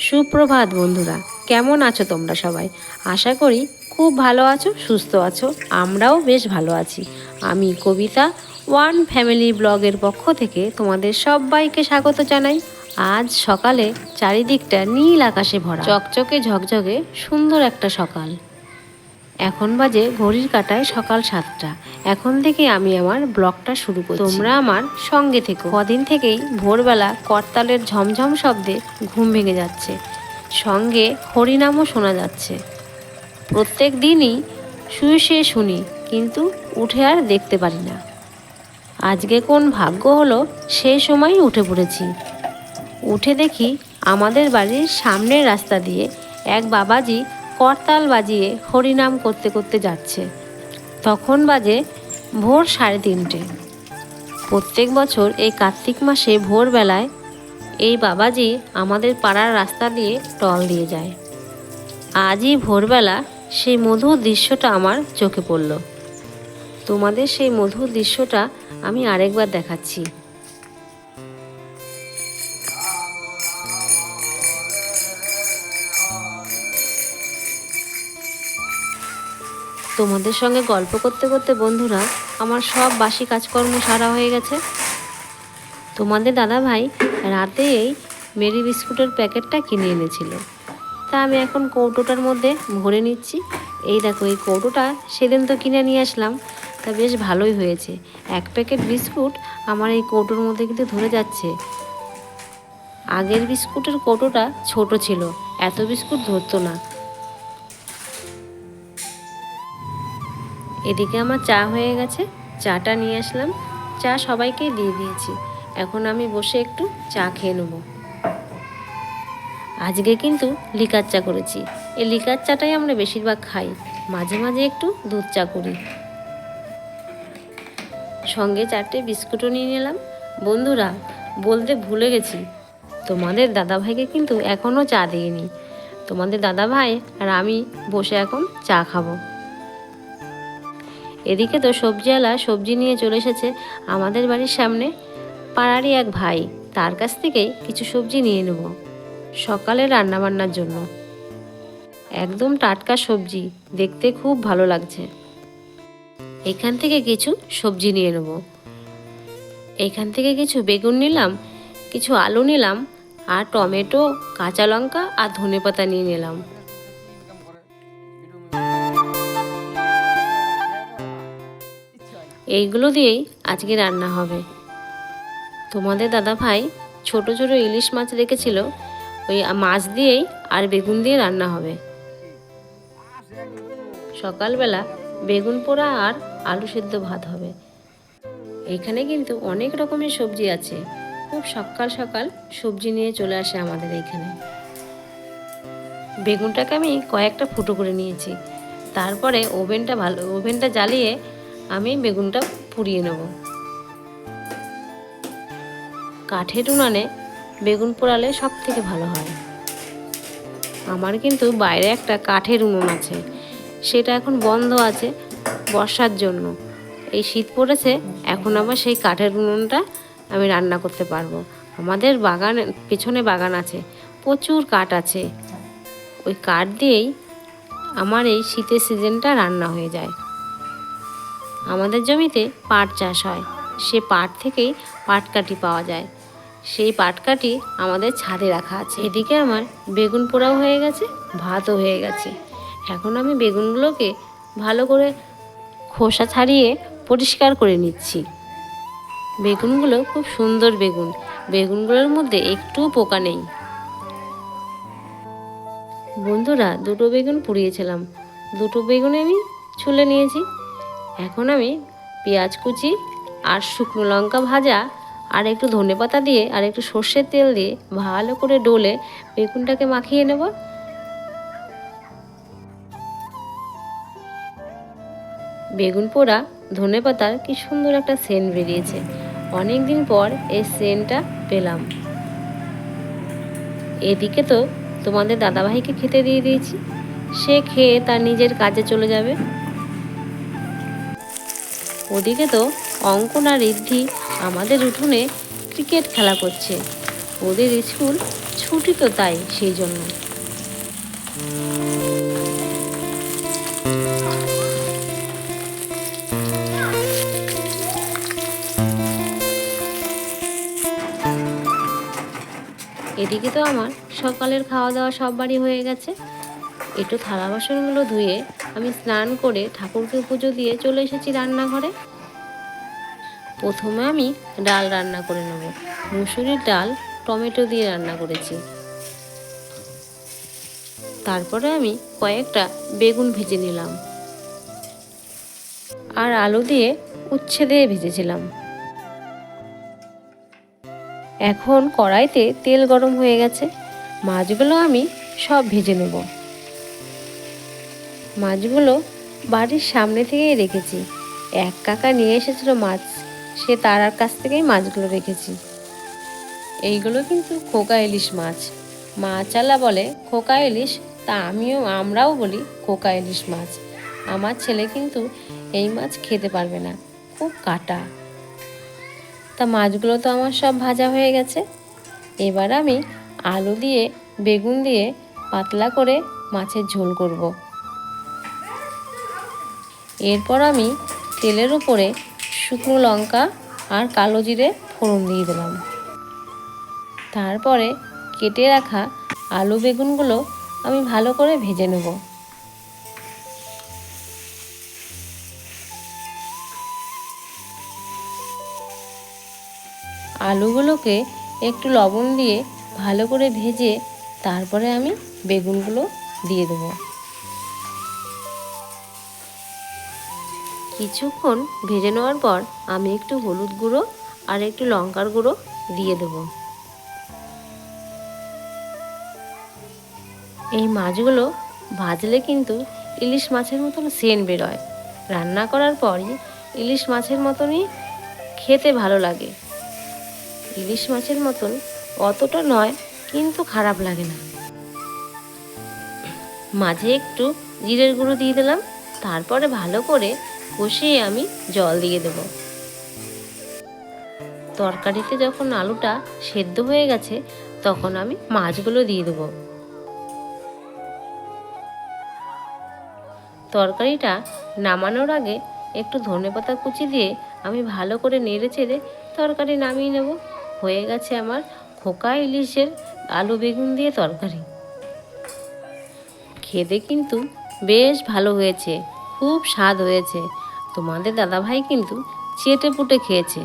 সুপ্রভাত বন্ধুরা, কেমন আছো তোমরা সবাই? আশা করি খুব ভালো আছো, সুস্থ আছো। আমরাও বেশ ভালো আছি। আমি কবিতা ওয়ান ফ্যামিলি ব্লগের পক্ষ থেকে তোমাদের সবাইকে স্বাগত জানাই। আজ সকালে চারিদিকটা নীল আকাশে ভরা, চকচকে ঝকঝকে সুন্দর একটা সকাল। এখন বাজে ঘড়ির কাঁটায় সকাল 7টা। এখন থেকে আমি আমার ব্লগটা শুরু করছি। তোমরা আমার সঙ্গে থেকো। কদিন থেকেই ভোরবেলা করতালের ঝমঝম শব্দে ঘুম ভেঙে যাচ্ছে, সঙ্গে হরিনামও শোনা যাচ্ছে। প্রত্যেক দিনই শুয়ে শুয়ে শুনি, কিন্তু উঠে আর দেখতে পারি না। আজকে কোন ভাগ্য হলো সেই সময়ই উঠে পড়েছি। উঠে দেখি আমাদের বাড়ির সামনের রাস্তা দিয়ে এক বাবাজি করতাল বাজিয়ে হরিনাম করতে করতে যাচ্ছে। তখন বাজে ভোর 3:30। প্রত্যেক বছর এই কার্তিক মাসে ভোরবেলায় এই বাবাজি আমাদের পাড়ার রাস্তা দিয়ে টল দিয়ে যায়। আজই ভোরবেলা সেই মধুর দৃশ্যটা আমার চোখে পড়ল। তোমাদের সেই মধুর দৃশ্যটা আমি আরেকবার দেখাচ্ছি। তোমাদের সঙ্গে গল্প করতে করতে বন্ধুরা আমার সব বাসি কাজকর্ম সারা হয়ে গেছে। তোমাদের দাদাভাই রাতেই মেরি বিস্কুটের প্যাকেটটা কিনে এনেছিল, তা আমি এখন কৌটোটার মধ্যে ভরে নিচ্ছি। এই দেখো, এই কৌটোটা সেদিন তো কিনে নিয়ে আসলাম, তা বেশ ভালোই হয়েছে। 1 প্যাকেট বিস্কুট আমার এই কৌটোর মধ্যে কিন্তু ধরে যাচ্ছে। আগের বিস্কুটের কৌটোটা ছোট ছিল, এত বিস্কুট ধরতো না। এদিকে আমার চা হয়ে গেছে, চাটা নিয়ে আসলাম, চা সবাইকেই দিয়ে দিয়েছি। এখন আমি বসে একটু চা খেয়ে নেব। আজকে কিন্তু লিকার চা করেছি। এই লিকার চাটাই আমরা বেশিরভাগ খাই, মাঝে মাঝে একটু দুধ চা করি। সঙ্গে 4টে বিস্কুটও নিয়ে নিলাম। বন্ধুরা, বলতে ভুলে গেছি, তোমাদের দাদাভাইকে কিন্তু এখনও চা দিইনি। তোমাদের দাদাভাই আর আমি বসে এখন চা খাবো। এদিকে তো সবজিওয়ালা সবজি নিয়ে চলে এসেছে আমাদের বাড়ির সামনে। পাড়ারই এক ভাই, তার কাছ থেকেই কিছু সবজি নিয়ে নেব সকালে রান্নাবান্নার জন্য। একদম টাটকা সবজি, দেখতে খুব ভালো লাগছে। এখান থেকে কিছু সবজি নিয়ে নেব। এখান থেকে কিছু বেগুন নিলাম, কিছু আলু নিলাম, আর টমেটো, কাঁচা লঙ্কা আর ধনেপাতা নিয়ে নিলাম। এইগুলো দিয়েই আজকে রান্না হবে। তোমাদের দাদা ভাই ছোট ছোট ইলিশ মাছ রেখেছিল, ওই মাছ দিয়েই আর বেগুন দিয়ে রান্না হবে। সকালবেলা বেগুন পোড়া আর আলু সেদ্ধ ভাত হবে। এখানে কিন্তু অনেক রকমের সবজি আছে। খুব সকাল সকাল সবজি নিয়ে চলে আসে আমাদের এইখানে। বেগুনটাকে আমি কয়েকটা ফুটো করে নিয়েছি। তারপরে ওভেনটা জ্বালিয়ে আমি বেগুনটা পুড়িয়ে নেব। কাঠের উনানে বেগুন পোড়ালে সব থেকে ভালো হয়। আমার কিন্তু বাইরে একটা কাঠের উনুন আছে, সেটা এখন বন্ধ আছে বর্ষার জন্য। এই শীত পড়েছে, এখন আবার সেই কাঠের উনুনটা আমি রান্না করতে পারবো। আমাদের পেছনে বাগান আছে, প্রচুর কাঠ আছে। ওই কাঠ দিয়েই আমার এই শীতের সিজনটা রান্না হয়ে যায়। আমাদের জমিতে পাট চাষ হয়, সে পাট থেকেই পাটকাঠি পাওয়া যায়। সেই পাটকাঠি আমাদের ছাদে রাখা আছে। এদিকে আমার বেগুন পোড়াও হয়ে গেছে, ভাতও হয়ে গেছে। এখন আমি বেগুনগুলোকে ভালো করে খোসা ছাড়িয়ে পরিষ্কার করে নিচ্ছি। বেগুনগুলো খুব সুন্দর বেগুন, বেগুনগুলোর মধ্যে একটুও পোকা নেই। বন্ধুরা, 2টো বেগুন পুড়িয়েছিলাম, 2টো বেগুন আমি ছুলে নিয়েছি। এখন আমি পেঁয়াজ কুচি আর শুকনো লঙ্কা ভাজা আর একটু ধনেপাতা দিয়ে আর একটু সর্ষের তেল দিয়ে ভালো করে ডলে বেগুনটাকে মাখিয়ে নেব। বেগুন পোড়া ধনেপাতার কি সুন্দর একটা সেন্ট বেরিয়েছে। অনেক দিন পর এই সেন্টটা পেলাম। এদিকে তো তোমাদের দাদাভাইকে খেতে দিয়ে দিয়েছি, সে খেয়ে তার নিজের কাজে চলে যাবে। ওদিকে তো অঙ্কন আর ঋদ্ধি আমাদের উঠোনে ক্রিকেট খেলা করছে। ওদের স্কুল ছুটি তো তাই, সেই জন্য। এদিকে তো আমার সকালের খাওয়া দাওয়া সব বাড়ি হয়ে গেছে। একটু থালা বাসনগুলো ধুয়ে আমি স্নান করে ঠাকুরকে পুজো দিয়ে চলে এসেছি রান্নাঘরে। প্রথমে আমি ডাল রান্না করে নেব। মুসুরির ডাল টমেটো দিয়ে রান্না করেছি। তারপরে আমি কয়েকটা বেগুন ভেজে নিলাম, আর আলু দিয়ে উচ্ছে দিয়ে ভেজেছিলাম। এখন কড়াইতে তেল গরম হয়ে গেছে, মাছগুলো আমি সব ভেজে নেব। মাছগুলো বাড়ির সামনে থেকেই রেখেছি। এক কাকা নিয়ে এসেছিল মাছ, সে তার কাছ থেকেই মাছগুলো রেখেছি। এইগুলো কিন্তু খোকা ইলিশ মাছ। মাছওয়ালা বলে খোকা ইলিশ, তা আমরাও বলি খোকা ইলিশ মাছ। আমার ছেলে কিন্তু এই মাছ খেতে পারবে না, খুব কাটা। তা মাছগুলো তো আমার সব ভাজা হয়ে গেছে। এবার আমি আলু দিয়ে বেগুন দিয়ে পাতলা করে মাছের ঝোল করব। এরপর আমি তেলের উপরে শুকনো লঙ্কা আর কালো জিরে ফোড়ন দিয়ে দিলাম। তারপরে কেটে রাখা আলু বেগুনগুলো আমি ভালো করে ভেজে নেব। আলুগুলোকে একটু লবণ দিয়ে ভালো করে ভেজে তারপরে আমি বেগুনগুলো দিয়ে দেবো। কিছুক্ষণ ভেজে নেওয়ার পর আমি একটু হলুদ গুঁড়ো আর একটু লঙ্কার গুঁড়ো দিয়ে দেবো। এই মাছগুলো ভাজলে কিন্তু ইলিশ মাছের মতন সেন্ট বেরোয়। রান্না করার পরই ইলিশ মাছের মতনই খেতে ভালো লাগে। ইলিশ মাছের মতন অতটা নয়, কিন্তু খারাপ লাগে না। মাঝে একটু জিরের গুঁড়ো দিয়ে দিলাম। তারপরে ভালো করে কষিয়ে আমি জল দিয়ে দেব। তরকারিতে যখন আলুটা সেদ্ধ হয়ে গেছে তখন আমি মাছগুলো দিয়ে দেব। তরকারিটা নামানোর আগে একটু ধনেপাতা কুচি দিয়ে আমি ভালো করে নেড়ে চেড়ে তরকারি নামিয়ে নেব। হয়ে গেছে আমার খোকা ইলিশের আলু বেগুন দিয়ে তরকারি। খেতে কিন্তু বেশ ভালো হয়েছে, খুব স্বাদ হয়েছে। তোমাদের দাদাভাই কিন্তু চেটে পুটে খেয়েছে।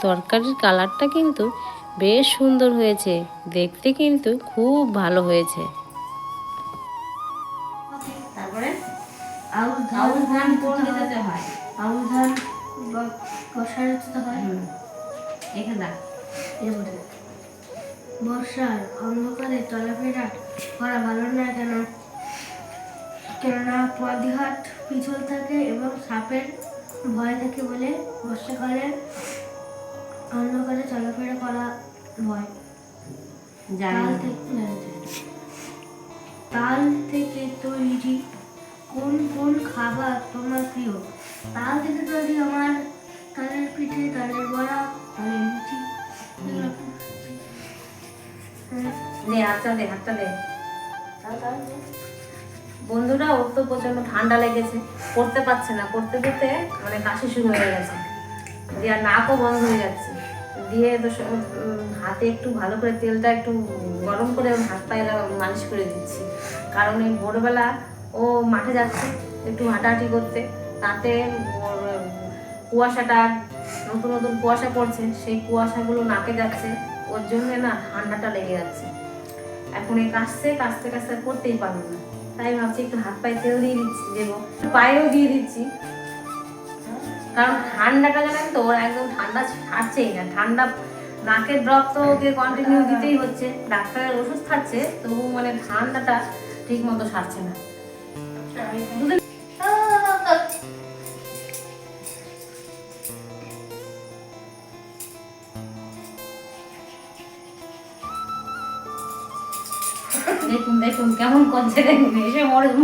তরকারির কালারটা কিন্তু বেশ সুন্দর হয়েছে, দেখতে কিন্তু খুব ভালো হয়েছে। তারপরে আউশ ধান কোন দিতে হয়? আউশ ধান বর্ষায় দিতে হয়। এখানে বর্ষায় অন্ধকারে চলাফেরা করা ভালো না কেন? কেননা পদঘাট পিছল থাকে এবং সাপের ভয় থাকে বলে বর্ষাকালে অন্ধকারে চলাফেরা করা ভয়। তাল থেকে তৈরি কোন কোন খাবার তোমার প্রিয়? তাল থেকে তৈরি আমার তালের পিঠে, তালের বড়া, তালের লুচি। হাতটা দে। বন্ধুরা, ওর তো প্রচন্ড ঠান্ডা লেগেছে, পড়তে পারছে না। পড়তে পড়তে মানে কাশি শুরু হয়ে গেছে, দিয়ে আর নাকও বন্ধ হয়ে যাচ্ছে। দিয়ে তো হাতে একটু ভালো করে তেলটা একটু গরম করে হাত পায়ে মালিশ করে দিচ্ছি। কারণ এই ভোরবেলা ও মাঠে যাচ্ছে একটু হাঁটাহাঁটি করতে, তাতে কুয়াশাটা নতুন নতুন কুয়াশা পড়ছে, সেই কুয়াশাগুলো নাকে যাচ্ছে, ওর জন্য না ঠান্ডাটা লেগে যাচ্ছে। এখন এই কাশতে কাশতে কাশতে করতেই পারবো না, তাই ভাবছি একটু হাত পায়ে তেল দিয়ে দিচ্ছি, দেবো, পায়েও দিয়ে দিচ্ছি। কারণ ঠান্ডাটা জানেন তো, ওর একদম ঠান্ডা ছাড়ছেই না। ঠান্ডা নাকের ড্রপ তো ওকে কন্টিনিউ দিতেই হচ্ছে, ডাক্তারের ওষুধ খাচ্ছে, তবু মানে ঠান্ডাটা ঠিক মতো সারছে না। দেখুন দেখুন কেমন করছে, দেখুন এসে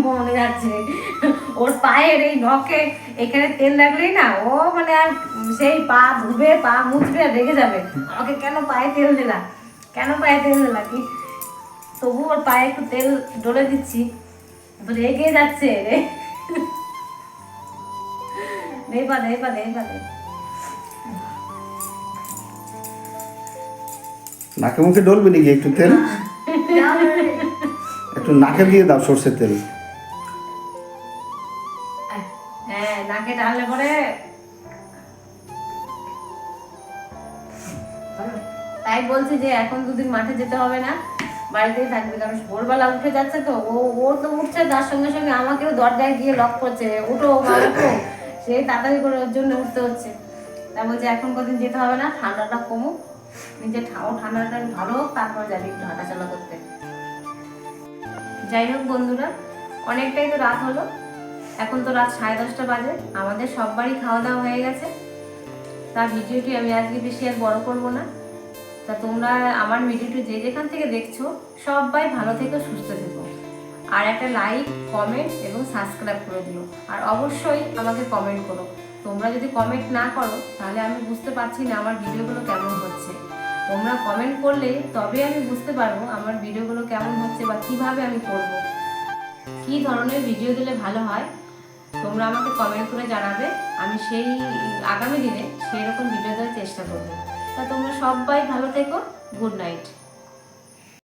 মনে যাচ্ছে। ওর পায়ের এই নখে এখানে তেল লাগলেই না ও মানে আর সেই পা ধুবে পা মুছবে আর রেগে যাবে আমাকে, কেন পায়ে তেল দিলা, কেন পায়ে তেল দিলা কি। তবু ওর পায়ে একটু তেল ডলে দিচ্ছি, তো রেগে যাচ্ছে রে। দেবা দেবা দেবা দে। নাকে মুখে ডলবে নাকি একটু তেল? একটু নাকে দিয়ে দাও সর্ষের তেল। হ্যাঁ নাকে ঢাললে পরে তাই বলছি যে এখন দুদিন মাঠে যেতে হবে না, বাড়িতেই থাকবে, কারণ ভোরবেলা উঠে যাচ্ছে তো ও তো উঠছে, তার সঙ্গে সঙ্গে আমাকেও দরজায় গিয়ে লক করছে, উঠো মা উঠো, সেই তাড়াতাড়ি করে ওর জন্য উঠতে হচ্ছে। তাই বলছে এখন কদিন যেতে হবে না, ঠান্ডাটা কমুক, নিজের ঠান্ডাটা ভালো হোক, তারপর যাবি একটু হাঁটাচলা করতে। যাই হোক বন্ধুরা, অনেকটাই তো রাত হলো, এখন তো রাত 10:30 বাজে, আমাদের সববারই খাওয়া দাওয়া হয়ে গেছে। তার ভিডিওটি আমি আজকে বেশি আর বড় করবো না। তা তোমরা আমার ভিডিওটি যে যেখান থেকে দেখছো সবাই ভালো থেকো, সুস্থ থেকো, আর একটা লাইক কমেন্ট এবং সাবস্ক্রাইব করে দিও। আর অবশ্যই আমাকে কমেন্ট করো, তোমরা যদি কমেন্ট না করো তাহলে আমি বুঝতে পারছি না আমার ভিডিওগুলো কেমন হচ্ছে। তোমরা কমেন্ট করলে তবে আমি বুঝতে পারবো আমার ভিডিওগুলো কেমন হচ্ছে বা কিভাবে আমি করব, কী ধরনের ভিডিও দিলে ভালো হয়। তোমরা আমাকে কমেন্ট করে জানাবে, আমি সেই আগামী দিনে সেই রকম ভিডিও দেওয়ার চেষ্টা করবো। তা তোমরা সবাই ভালো থেকো, গুড নাইট।